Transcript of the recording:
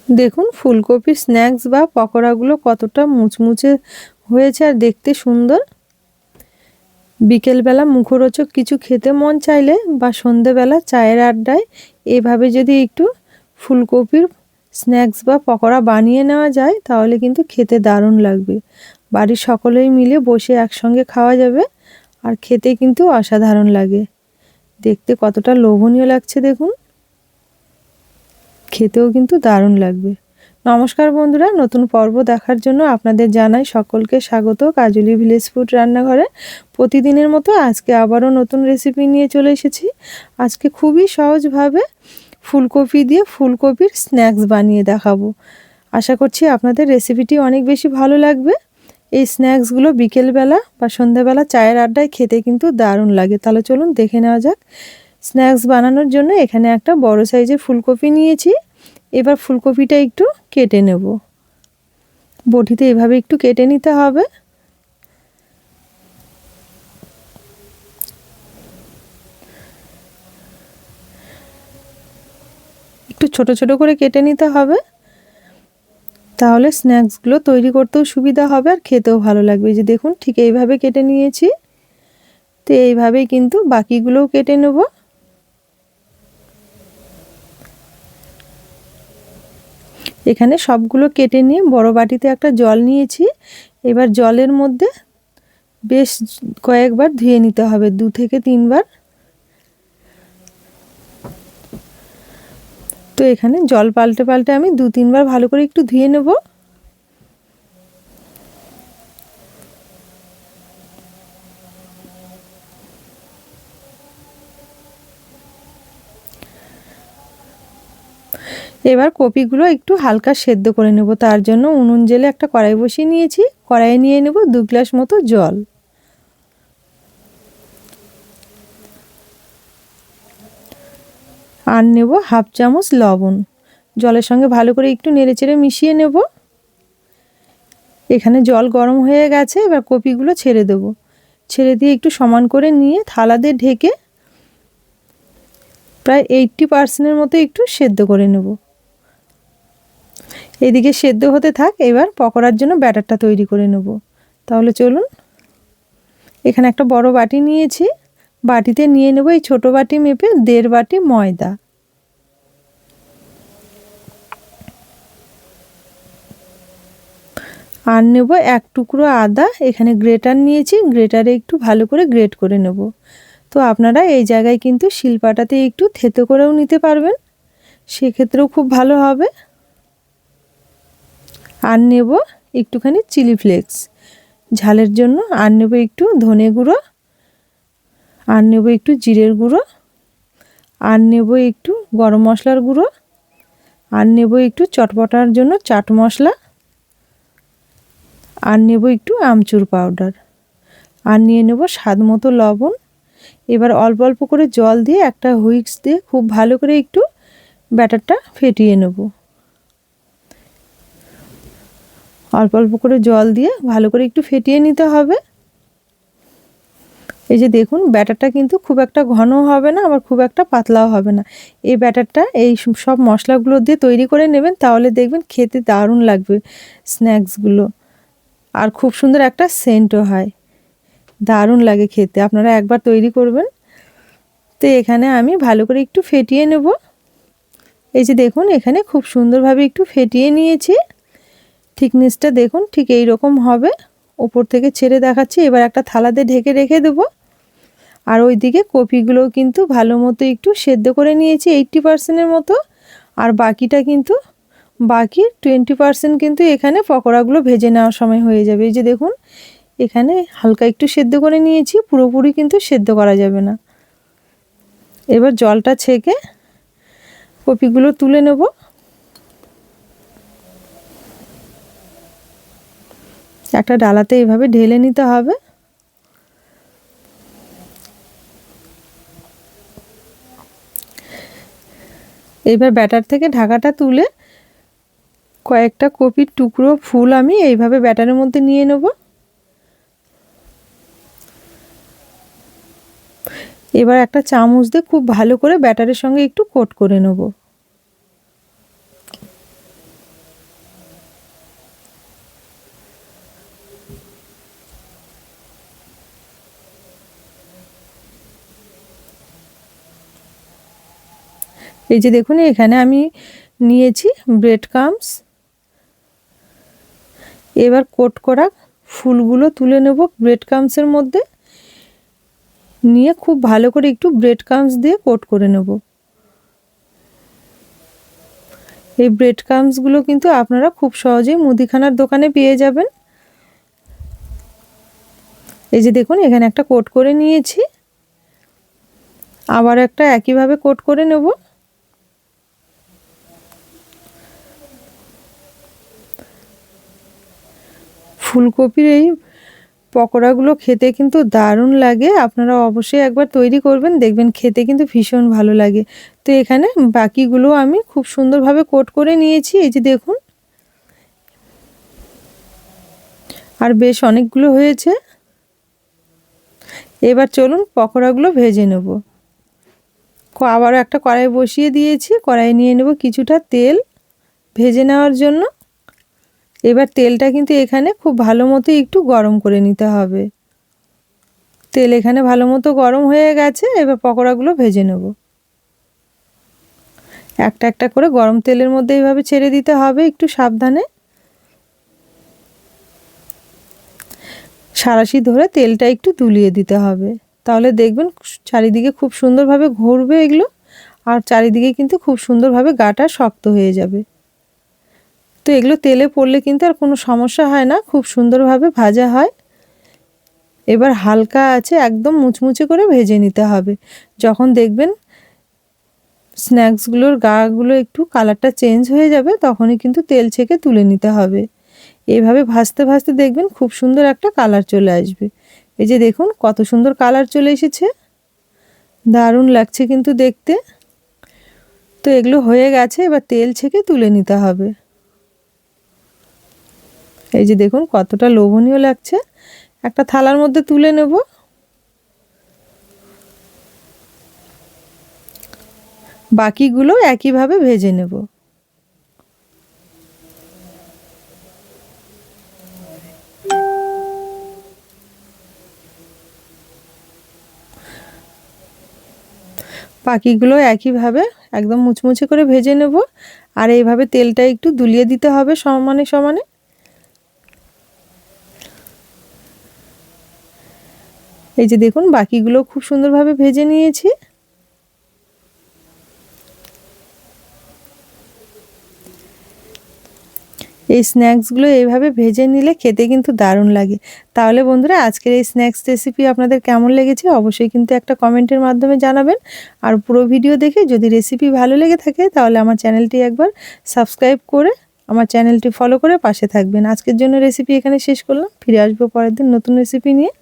দেখুন ফুলকপির স্ন্যাক্স বা পকোড়াগুলো কতটা মুচমুচে হয়েছে আর দেখতে সুন্দর। বিকেলবেলা মুখরোচক কিছু খেতে মন চাইলে বা সন্ধেবেলা চায়ের আড্ডায় এভাবে যদি একটু ফুলকপির স্ন্যাক্স বা পকোড়া বানিয়ে নেওয়া যায় তাহলে কিন্তু খেতে দারুণ লাগবে। বাড়ির সকলেই মিলে বসে একসঙ্গে খাওয়া যাবে আর খেতে কিন্তু অসাধারণ লাগে। দেখতে কতটা লোভনীয় লাগছে দেখুন, খেতেও কিন্তু দারুণ লাগবে। নমস্কার বন্ধুরা, নতুন পর্ব দেখার জন্য আপনাদের জানাই সকলকে স্বাগত কাজলি ভিলেজ ফুড রান্নাঘরে। প্রতিদিনের মতো আজকে আবারও নতুন রেসিপি নিয়ে চলে এসেছি। আজকে খুবই সহজভাবে ফুলকপি দিয়ে ফুলকপির স্ন্যাক্স বানিয়ে দেখাবো। আশা করছি আপনাদের রেসিপিটি অনেক বেশি ভালো লাগবে। এই স্ন্যাক্সগুলো বিকেলবেলা বা সন্ধ্যাবেলা চায়ের আড্ডায় খেতে কিন্তু দারুণ লাগে। তাহলে চলুন দেখে নেওয়া যাক। স্ন্যাক্স বানানোর জন্য এখানে একটা বড় সাইজের ফুলকপি নিয়েছি। এবার ফুলকপিটা একটু কেটে নেব। বটিতে এভাবে একটু কেটে নিতে হবে। একটু ছোট ছোট করে কেটে নিতে হবে, তাহলে স্ন্যাক্সগুলো তৈরি করতেও সুবিধা হবে আর খেতেও ভালো লাগবে। যে দেখুন ঠিক এইভাবে কেটে নিয়েছি। তো এইভাবেই কিন্তু বাকিগুলোও কেটে নেব। এখানে সবগুলো কেটে নিয়ে বড় বাটিতে একটা জল নিয়েছি। এবার জলের মধ্যে বেশ কয়েকবার ধুয়ে নিতে হবে, 2 থেকে 3 বার। তো এখানে জল পাল্টে পাল্টে আমি 2-3 বার ভালো করে একটু ধুয়ে নেব। এবার কপিগুলো একটু হালকা সেদ্ধ করে নেব। তার জন্য উনুন জেলে একটা কড়াই বসিয়ে নিয়েছি। কড়াইয়ে নিয়ে নেব 2 গ্লাস মতো জল। আর নেব হাফ চামচ লবণ। জলের সঙ্গে ভালো করে একটু নেড়েচেড়ে মিশিয়ে নেব। এখানে জল গরম হয়ে গেছে, এবার কপিগুলো ছেড়ে দেব। ছেড়ে দিয়ে একটু সমান করে নিয়ে থালা দিয়ে ঢেকে প্রায় 80% মতো একটু সেদ্ধ করে নেব। এদিকে সেদ্ধ হতে থাক, এবার পকোড়ার জন্য ব্যাটারটা তৈরি করে নেব। তাহলে চলুন। এখানে একটা বড় বাটি নিয়েছি। বাটিতে নিয়ে নেব এই ছোট বাটি মেপে 1.5 বাটি ময়দা। আর নেব 1 টুকরো আদা। এখানে গ্রেটার নিয়েছি, গ্রেটারে একটু ভালো করে গ্রেট করে নেব। তো আপনারা এই জায়গায় কিন্তু শিলপাটাতে একটু থেতো করেও নিতে পারবেন, সেক্ষেত্রেও খুব ভালো হবে। আর নেব একটুখানি চিলি ফ্লেক্স ঝালের জন্য। আর নেব একটু ধনে গুঁড়ো। আর নেব একটু জিরের গুঁড়ো। আর নেব একটু গরম মশলার গুঁড়ো। আর নেব একটু চটপটার জন্য চাট মশলা। আর নেব একটু আমচুর পাউডার। আর নিয়ে নেব স্বাদ মতো লবণ। এবার অল্প অল্প করে জল দিয়ে একটা হুইস্ক দিয়ে খুব ভালো করে একটু ব্যাটারটা ফেটিয়ে নেব। অল্প অল্প করে জল দিয়ে ভালো করে একটু ফেটিয়ে নিতে হবে। এই যে দেখুন ব্যাটারটা কিন্তু খুব একটা ঘনও হবে না, আবার খুব একটা পাতলাও হবে না। এই ব্যাটারটা এই সব মশলাগুলো দিয়ে তৈরি করে নেবেন, তাহলে দেখবেন খেতে দারুণ লাগবে স্ন্যাক্সগুলো। আর খুব সুন্দর একটা সেন্টও হয়, দারুণ লাগে খেতে। আপনারা একবার তৈরি করবেন। তো এখানে আমি ভালো করে একটু ফেটিয়ে নেব। এই যে দেখুন এখানে খুব সুন্দরভাবে একটু ফেটিয়ে নিয়েছি। থিকনেসটা দেখুন ঠিক এই রকম হবে। উপর থেকে ছেড়ে দেখাচ্ছি। এবার একটা থালাতে ঢেকে রেখে দেব। আর ওইদিকে কপিগুলোও কিন্তু ভালো মতো একটু সেদ্ধ করে নিয়েছি 80% মতো। আর বাকিটা কিন্তু বাকি 20% কিন্তু এখানে পকোড়াগুলো ভেজে নেওয়ার সময় হয়ে যাবে। এই যে দেখুন এখানে হালকা একটু সেদ্ধ করে নিয়েছি, পুরোপুরি কিন্তু সেদ্ধ করা যাবে না। এবার জলটা ছেঁকে কপিগুলো তুলে নেব। একটা ডালাতে এইভাবে ঢেলে নিতে হবে। এইবার ব্যাটার থেকে ঢাকাটা তুলে কয়েকটা কপির টুকরো ফুল আমি এইভাবে ব্যাটারের মধ্যে নিয়ে নেব। এবার একটা চামচ দিয়ে খুব ভালো করে ব্যাটারের সঙ্গে একটু কোট করে নেব। এই যে দেখুন এখানে আমি নিয়েছি ব্রেড ক্রাম্বস। এবার কোট করা ফুলগুলো তুলে নেব ব্রেড ক্রাম্বসের মধ্যে, নিয়ে খুব ভালো করে একটু ব্রেড ক্রাম্বস দিয়ে কোট করে নেব। এই ব্রেড ক্রাম্বসগুলো কিন্তু আপনারা খুব সহজেই মুদিখানার দোকানে পেয়ে যাবেন। এই যে দেখুন এখানে একটা কোট করে নিয়েছি, আবার একটা একইভাবে কোট করে নেব। ফুলকপির এই পকোড়াগুলো খেতে কিন্তু দারুণ লাগে, আপনারা অবশ্যই একবার তৈরি করবেন, দেখবেন খেতে কিন্তু ভীষণ ভালো লাগে। তো এখানে বাকিগুলো আমি খুব সুন্দরভাবে কোট করে নিয়েছি। এই যে দেখুন, আর বেশ অনেকগুলো হয়েছে। এবার চলুন পকোড়াগুলো ভেজে নেব। আবারও একটা কড়াই বসিয়ে দিয়েছি, কড়াই নিয়ে নেব কিছুটা তেল ভেজে নেওয়ার জন্য। এবার তেলটা কিন্তু এখানে খুব ভালো মতো একটু গরম করে নিতে হবে। তেল এখানে ভালো মতো গরম হয়ে গেছে, এবার পকোড়াগুলো ভেজে নেব। একটা একটা করে গরম তেলের মধ্যে এইভাবে ছেড়ে দিতে হবে একটু সাবধানে। সাঁড়াশি ধরে তেলটা একটু তুলিয়ে দিতে হবে, তাহলে দেখবেন চারিদিকে খুব সুন্দরভাবে ঘুরবে এগুলো, আর চারিদিকে কিন্তু খুব সুন্দরভাবে গাটা শক্ত হয়ে যাবে। তো এগুলো তেলে পড়লে কিন্তু আর কোনো সমস্যা হয় না, খুব সুন্দরভাবে ভাজা হয়। এবার হালকা আছে একদম মুচমুচে করে ভেজে নিতে হবে। যখন দেখবেন স্ন্যাক্সগুলোর গাগুলো একটু কালারটা চেঞ্জ হয়ে যাবে, তখনই কিন্তু তেল ছেঁকে তুলে নিতে হবে। এইভাবে ভাজতে ভাজতে দেখবেন খুব সুন্দর একটা কালার চলে আসবে। এই যে দেখুন কত সুন্দর কালার চলে এসেছে, দারুণ লাগছে কিন্তু দেখতে। তো এগুলো হয়ে গেছে, এবার তেল ছেঁকে তুলে নিতে হবে। এই যে দেখুন কতটা লোভনীয় লাগছে, একটা থালার মধ্যে তুলে নেব। বাকিগুলো একইভাবে ভেজে নেব। বাকিগুলো একইভাবে একদম মুচমুচে করে ভেজে নেব, আর এইভাবে তেলটা একটু দুলিয়ে দিতে হবে সমানে সমানে। এই যে দেখুন বাকিগুলো খুব সুন্দরভাবে ভেজে নিয়েছি। এই স্ন্যাক্সগুলো এইভাবে ভেজে নিলে খেতে কিন্তু দারুণ লাগে। তাহলে বন্ধুরা আজকের এই স্ন্যাক্স রেসিপি আপনাদের কেমন লেগেছে অবশ্যই কিন্তু একটা কমেন্টের মাধ্যমে জানাবেন। আর পুরো ভিডিও দেখে যদি রেসিপি ভালো লেগে থাকে তাহলে আমার চ্যানেলটি একবার সাবস্ক্রাইব করে আমার চ্যানেলটি ফলো করে পাশে থাকবেন। আজকের জন্য রেসিপি এখানে শেষ করলাম, ফিরে আসবো পরের দিন নতুন রেসিপি নিয়ে।